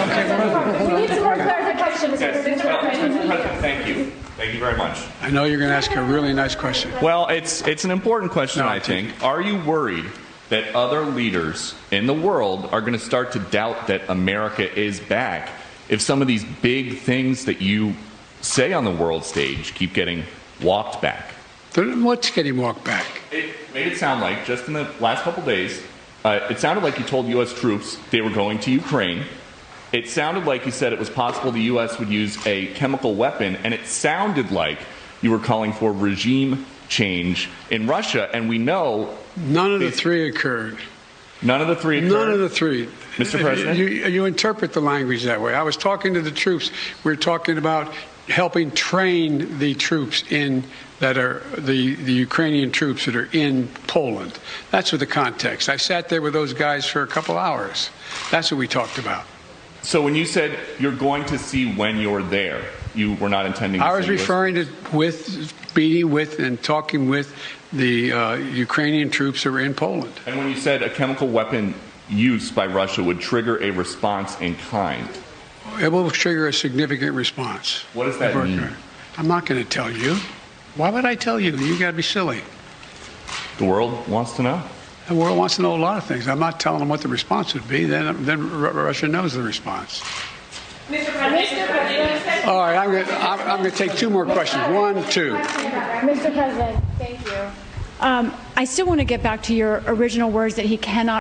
We need some more clarification, Mr. President. Thank you. Thank you very much. I know you're going to ask a really nice question. Well, it's an important question, I think. Are you worried that other leaders in the world are going to start to doubt that America is back if some of these big things that you say on the world stage keep getting walked back? What's getting walked back? It made it sound like, just in the last couple days, it sounded like you told U.S. troops they were going to Ukraine. It sounded like you said it was possible the U.S. would use a chemical weapon, and it sounded like you were calling for regime change in Russia, and we know... None of the three occurred. None of the three occurred? None of the three. Mr. President? You interpret the language that way. I was talking to the troops. We're talking about helping train the troops that are the Ukrainian troops that are in Poland. That's what the context. I sat there with those guys for a couple hours. That's what we talked about. So when you said you're going to see when you're there, you were not intending to... I was referring to meeting with and talking with the Ukrainian troops that were in Poland. And when you said a chemical weapon use by Russia would trigger a response in kind... It will trigger a significant response. What does that mean? I'm not going to tell you. Why would I tell you? You got to be silly. The world wants to know. The world wants to know a lot of things. I'm not telling them what the response would be. Then Russia knows the response. Mr. President. All right, I'm going to take two more questions. 1, 2. Mr. President, thank you. I still want to get back to your original words that he cannot